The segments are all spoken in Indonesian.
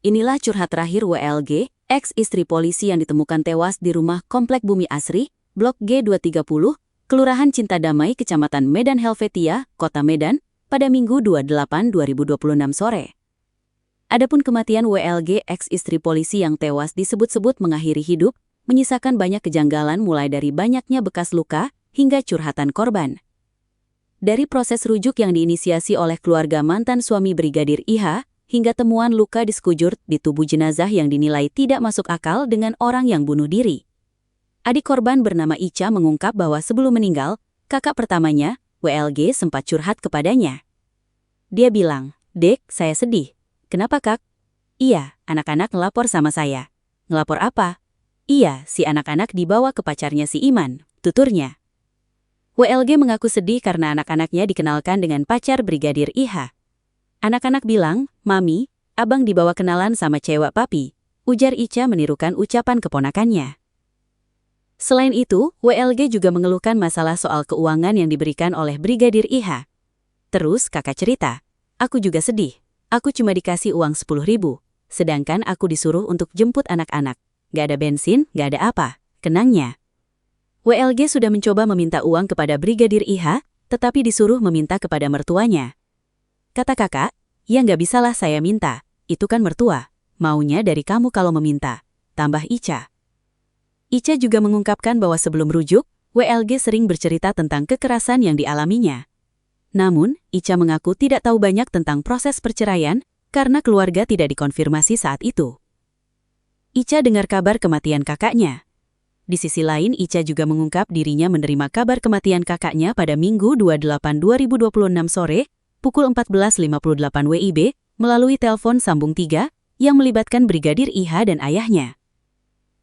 Inilah curhat terakhir WLG, ex-istri polisi yang ditemukan tewas di rumah Komplek Bumi Asri, Blok G230, Kelurahan Cinta Damai, Kecamatan Medan Helvetia, Kota Medan, pada Minggu 28/2026 sore. Adapun kematian WLG, ex-istri polisi yang tewas disebut-sebut mengakhiri hidup, menyisakan banyak kejanggalan mulai dari banyaknya bekas luka hingga curhatan korban. Dari proses rujuk yang diinisiasi oleh keluarga mantan suami Brigadir IH, hingga temuan luka di sekujur di tubuh jenazah yang dinilai tidak masuk akal dengan orang yang bunuh diri. Adik korban bernama Ica mengungkap bahwa sebelum meninggal, kakak pertamanya, WLG, sempat curhat kepadanya. Dia bilang, "Dek, saya sedih." "Kenapa, Kak?" "Iya, anak-anak ngelapor sama saya." "Ngelapor apa?" "Iya, si anak-anak dibawa ke pacarnya si Iman," tuturnya. WLG mengaku sedih karena anak-anaknya dikenalkan dengan pacar Brigadir IH. Anak-anak bilang, "Mami, abang dibawa kenalan sama cewek papi," ujar Ica menirukan ucapan keponakannya. Selain itu, WLG juga mengeluhkan masalah soal keuangan yang diberikan oleh Brigadir IH. Terus kakak cerita, "Aku juga sedih. Aku cuma dikasih uang 10.000, sedangkan aku disuruh untuk jemput anak-anak. Gak ada bensin, gak ada apa," kenangnya. WLG sudah mencoba meminta uang kepada Brigadir IH, tetapi disuruh meminta kepada mertuanya. Kata kakak, "Ya nggak bisalah saya minta, itu kan mertua. Maunya dari kamu kalau meminta," tambah Ica. Ica juga mengungkapkan bahwa sebelum rujuk, WLG sering bercerita tentang kekerasan yang dialaminya. Namun, Ica mengaku tidak tahu banyak tentang proses perceraian karena keluarga tidak dikonfirmasi saat itu. Ica dengar kabar kematian kakaknya. Di sisi lain, Ica juga mengungkap dirinya menerima kabar kematian kakaknya pada Minggu 28/2026 sore, pukul 14.58 WIB, melalui telepon sambung 3 yang melibatkan Brigadir IH dan ayahnya.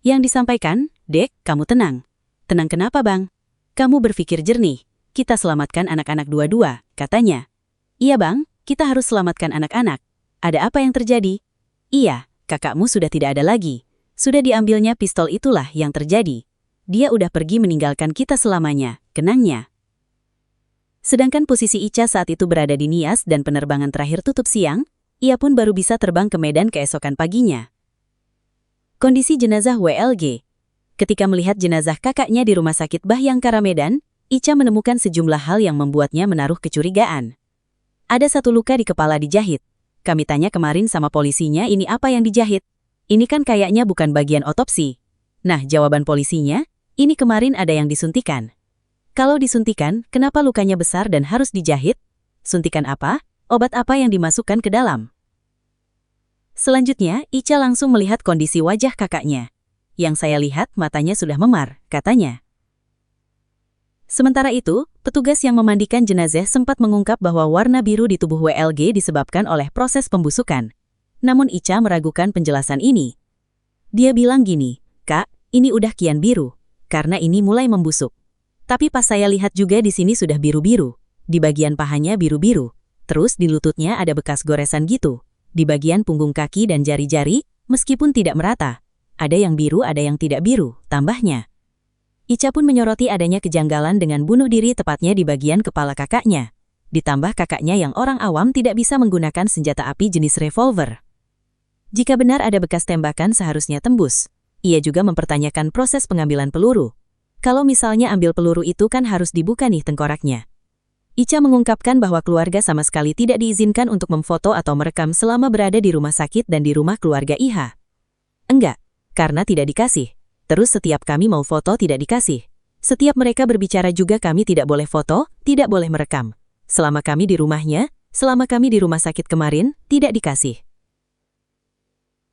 Yang disampaikan, "Dek, kamu tenang." "Tenang kenapa, Bang?" "Kamu berpikir jernih. Kita selamatkan anak-anak dua-dua," katanya. "Iya, Bang, kita harus selamatkan anak-anak." "Ada apa yang terjadi?" "Iya, kakakmu sudah tidak ada lagi. Sudah diambilnya pistol, itulah yang terjadi. Dia udah pergi meninggalkan kita selamanya," kenangnya. Sedangkan posisi Ica saat itu berada di Nias dan penerbangan terakhir tutup siang, ia pun baru bisa terbang ke Medan keesokan paginya. Kondisi jenazah WLG. Ketika melihat jenazah kakaknya di Rumah Sakit Bhayangkara Medan, Ica menemukan sejumlah hal yang membuatnya menaruh kecurigaan. Ada satu luka di kepala dijahit. Kami tanya kemarin sama polisinya, ini apa yang dijahit? "Ini kan kayaknya bukan bagian otopsi." Nah, jawaban polisinya, "Ini kemarin ada yang disuntikan." "Kalau disuntikan, kenapa lukanya besar dan harus dijahit? Suntikan apa? Obat apa yang dimasukkan ke dalam?" Selanjutnya, Ica langsung melihat kondisi wajah kakaknya. "Yang saya lihat, matanya sudah memar," katanya. Sementara itu, petugas yang memandikan jenazah sempat mengungkap bahwa warna biru di tubuh WLG disebabkan oleh proses pembusukan. Namun Ica meragukan penjelasan ini. Dia bilang gini, "Kak, ini udah kian biru, karena ini mulai membusuk. Tapi pas saya lihat juga di sini sudah biru-biru. Di bagian pahanya biru-biru. Terus di lututnya ada bekas goresan gitu. Di bagian punggung kaki dan jari-jari, meskipun tidak merata. Ada yang biru, ada yang tidak biru," tambahnya. Ica pun menyoroti adanya kejanggalan dengan bunuh diri tepatnya di bagian kepala kakaknya. Ditambah kakaknya yang orang awam tidak bisa menggunakan senjata api jenis revolver. Jika benar ada bekas tembakan seharusnya tembus. Ia juga mempertanyakan proses pengambilan peluru. Kalau misalnya ambil peluru itu kan harus dibuka nih tengkoraknya. Ica mengungkapkan bahwa keluarga sama sekali tidak diizinkan untuk memfoto atau merekam selama berada di rumah sakit dan di rumah keluarga IH. "Enggak, karena tidak dikasih. Terus setiap kami mau foto tidak dikasih. Setiap mereka berbicara juga kami tidak boleh foto, tidak boleh merekam. Selama kami di rumahnya, selama kami di rumah sakit kemarin, tidak dikasih."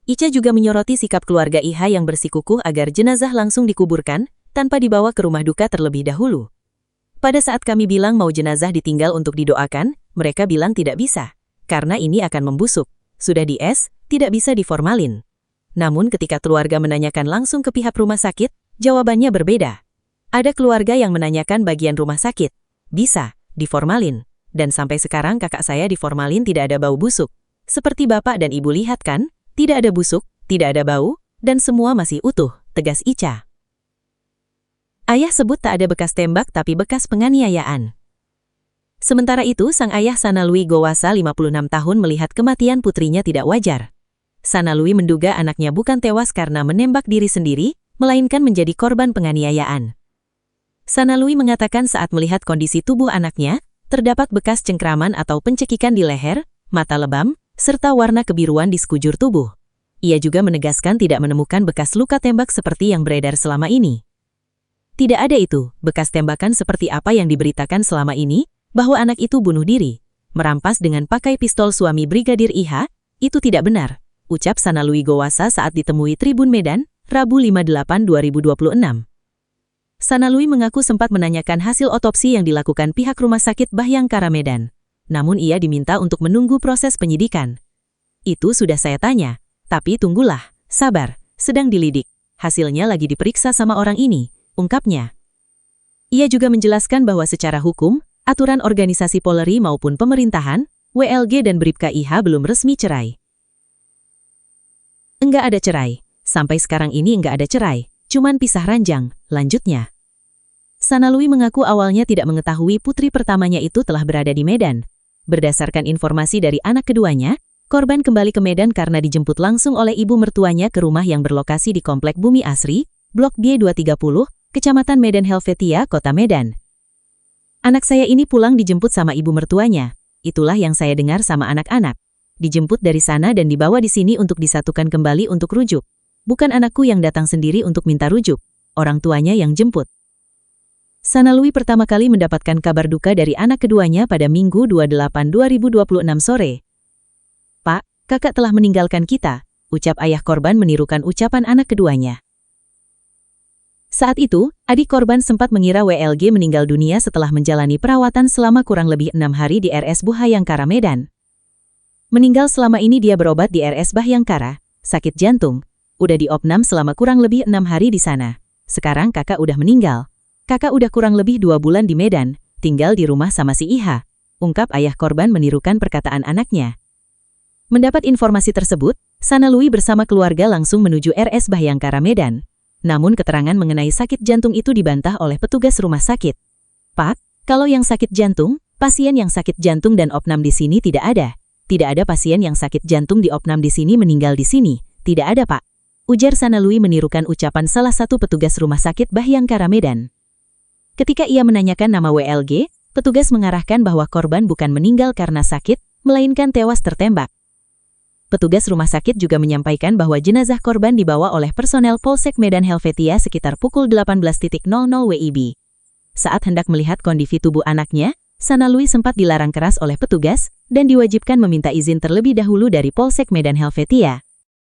Ica juga menyoroti sikap keluarga IH yang bersikukuh agar jenazah langsung dikuburkan, tanpa dibawa ke rumah duka terlebih dahulu. "Pada saat kami bilang mau jenazah ditinggal untuk didoakan, mereka bilang tidak bisa, karena ini akan membusuk. Sudah di-es, tidak bisa diformalin." Namun ketika keluarga menanyakan langsung ke pihak rumah sakit, jawabannya berbeda. Ada keluarga yang menanyakan bagian rumah sakit. "Bisa, diformalin. Dan sampai sekarang kakak saya diformalin tidak ada bau busuk. Seperti bapak dan ibu lihat kan? Tidak ada busuk, tidak ada bau, dan semua masih utuh," tegas Ica. Ayah sebut tak ada bekas tembak tapi bekas penganiayaan. Sementara itu, sang ayah Sanalwi Gowasa 56 tahun melihat kematian putrinya tidak wajar. Sanalui menduga anaknya bukan tewas karena menembak diri sendiri, melainkan menjadi korban penganiayaan. Sanalui mengatakan saat melihat kondisi tubuh anaknya, terdapat bekas cengkraman atau pencekikan di leher, mata lebam, serta warna kebiruan di sekujur tubuh. Ia juga menegaskan tidak menemukan bekas luka tembak seperti yang beredar selama ini. Tidak ada itu, bekas tembakan seperti apa yang diberitakan selama ini, bahwa anak itu bunuh diri, merampas dengan pakai pistol suami Brigadir IH, itu tidak benar, ucap Sanalui Gowasa saat ditemui Tribun Medan, Rabu 5/8/2026. Sanalui mengaku sempat menanyakan hasil otopsi yang dilakukan pihak Rumah Sakit Bhayangkara Medan. Namun ia diminta untuk menunggu proses penyidikan. Itu sudah saya tanya, tapi tunggulah, sabar, sedang dilidik. Hasilnya lagi diperiksa sama orang ini, ungkapnya. Ia juga menjelaskan bahwa secara hukum, aturan organisasi Polri maupun pemerintahan, WLG dan Bribka IH belum resmi cerai. Enggak ada cerai, sampai sekarang ini enggak ada cerai. Cuman pisah ranjang, lanjutnya. Sanalui mengaku awalnya tidak mengetahui putri pertamanya itu telah berada di Medan. Berdasarkan informasi dari anak keduanya, korban kembali ke Medan karena dijemput langsung oleh ibu mertuanya ke rumah yang berlokasi di Komplek Bumi Asri, Blok G 230, Kecamatan Medan Helvetia, Kota Medan. Anak saya ini pulang dijemput sama ibu mertuanya. Itulah yang saya dengar sama anak-anak. Dijemput dari sana dan dibawa di sini untuk disatukan kembali untuk rujuk. Bukan anakku yang datang sendiri untuk minta rujuk, orang tuanya yang jemput. Sanalui pertama kali mendapatkan kabar duka dari anak keduanya pada Minggu 28/2026 sore. Pak, kakak telah meninggalkan kita, ucap ayah korban menirukan ucapan anak keduanya. Saat itu, adik korban sempat mengira WLG meninggal dunia setelah menjalani perawatan selama kurang lebih 6 hari di RS Bhayangkara Medan. Meninggal selama ini dia berobat di RS Bhayangkara, sakit jantung. Udah diopnam selama kurang lebih 6 hari di sana. Sekarang kakak udah meninggal. Kakak udah kurang lebih 2 bulan di Medan, tinggal di rumah sama si IH, ungkap ayah korban menirukan perkataan anaknya. Mendapat informasi tersebut, Sanalui bersama keluarga langsung menuju RS Bhayangkara Medan. Namun keterangan mengenai sakit jantung itu dibantah oleh petugas rumah sakit. Pak, kalau yang sakit jantung, pasien yang sakit jantung dan opnam di sini tidak ada. Tidak ada pasien yang sakit jantung di opnam di sini meninggal di sini. Tidak ada, Pak. Ujar Sanalui menirukan ucapan salah satu petugas rumah sakit Bhayangkara Medan. Ketika ia menanyakan nama WLG, petugas mengarahkan bahwa korban bukan meninggal karena sakit, melainkan tewas tertembak. Petugas rumah sakit juga menyampaikan bahwa jenazah korban dibawa oleh personel Polsek Medan Helvetia sekitar pukul 18.00 WIB. Saat hendak melihat kondisi tubuh anaknya, Sanalui sempat dilarang keras oleh petugas dan diwajibkan meminta izin terlebih dahulu dari Polsek Medan Helvetia.